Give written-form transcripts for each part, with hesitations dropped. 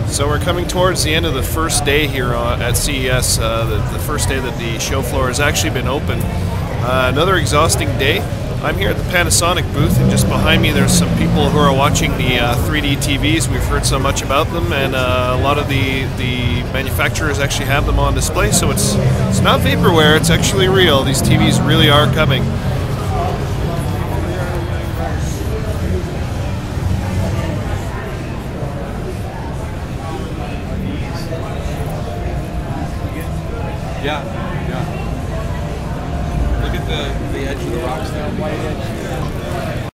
So we're coming towards the end of the first day here at CES, the first day that the show floor has actually been open. Another exhausting day. I'm here at the Panasonic booth, and just behind me there's some people who are watching the 3D TVs. We've heard so much about them, and a lot of the manufacturers actually have them on display, so it's not vaporware, it's actually real. These TVs really are coming. Yeah. Look at the edge of the rocks there, white edge.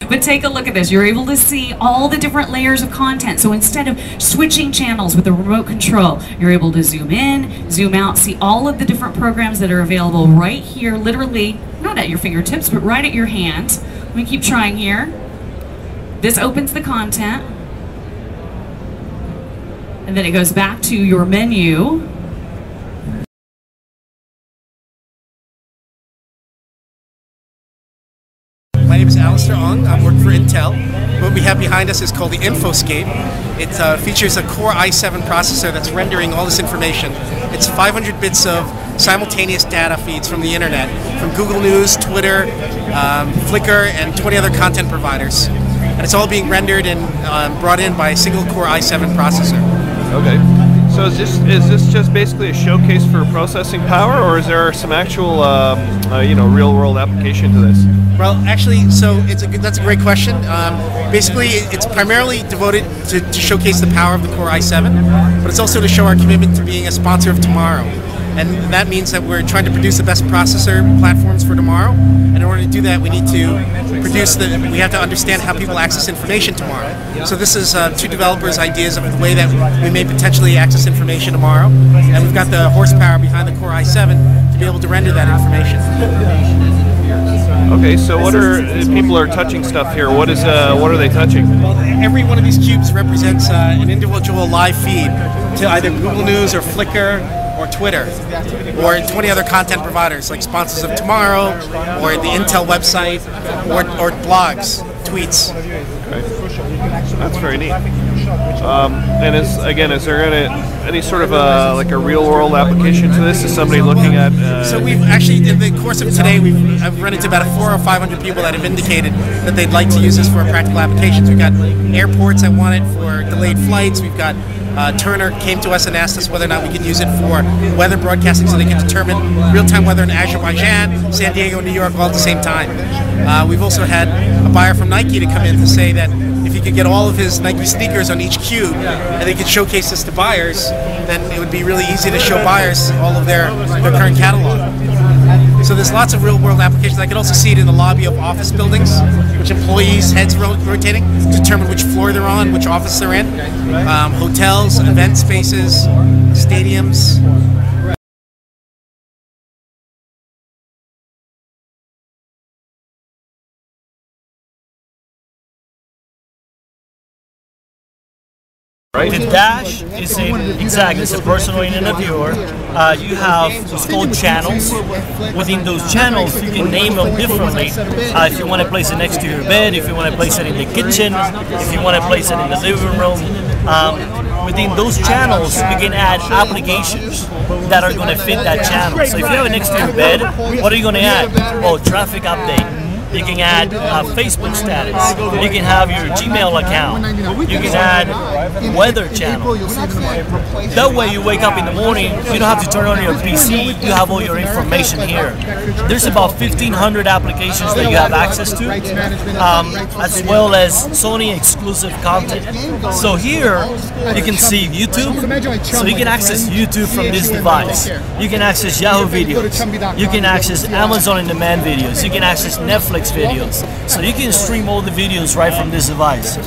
But take a look at this. You're able to see all the different layers of content. So instead of switching channels with the remote control, you're able to zoom in, zoom out, see all of the different programs that are available right here, literally, not at your fingertips, but right at your hand. Let me keep trying here. This opens the content. And then it goes back to your menu. My name is Alistair Ong. I work for Intel. What we have behind us is called the Infoscape. It features a Core i7 processor that's rendering all this information. It's 500 bits of simultaneous data feeds from the internet, from Google News, Twitter, Flickr, and 20 other content providers. And it's all being rendered and brought in by a single Core i7 processor. Okay. So is this just basically a showcase for processing power, or is there some actual, real-world application to this? Well, actually, that's a great question. Basically, it's primarily devoted to showcase the power of the Core i7, but it's also to show our commitment to being a sponsor of tomorrow. And that means that we're trying to produce the best processor platforms for tomorrow. And in order to do that, we need to we have to understand how people access information tomorrow. So this is two developers' ideas of the way that we may potentially access information tomorrow. And we've got the horsepower behind the Core i7 to be able to render that information. Okay, so people are touching stuff here. What are they touching? Well, every one of these cubes represents an individual live feed to either Google News or Flickr or Twitter or 20 other content providers like Sponsors of Tomorrow or the Intel website or blogs, tweets. Okay. That's very neat. And is there any sort of like a real-world application to this? Is somebody looking at? So we've actually, in the course of today, I've run into about 400 or 500 people that have indicated that they'd like to use this for practical applications. We've got airports that want it for delayed flights. We've got Turner came to us and asked us whether or not we could use it for weather broadcasting, so they can determine real-time weather in Azerbaijan, San Diego, and New York all at the same time. We've also had a buyer from Nike to come in to say that if he could get all of his Nike sneakers on each cube and they could showcase this to buyers, then it would be really easy to show buyers all of their current catalog. So there's lots of real-world applications. I can also see it in the lobby of office buildings, which employees' heads rotating to determine which floor they're on, which office they're in. Hotels, event spaces, stadiums. The dash is it's a personal internet viewer. You have what's called channels. Within those channels, you can name them differently. If you want to place it next to your bed, if you want to place it in the kitchen, if you want to place it in the living room. Within those channels, you can add applications that are going to fit that channel. So if you have it next to your bed, what are you going to add? Oh, traffic update. You can add Facebook status. You can have your Gmail account. You can add weather channel. That way you wake up in the morning, you don't have to turn on your PC, you have all your information here. There's about 1,500 applications that you have access to, as well as Sony exclusive content. So here, you can see YouTube, so you can access YouTube from this device. You can access Yahoo videos. You can access Amazon On Demand videos. You can access Netflix videos. So you can stream all the videos right from this device.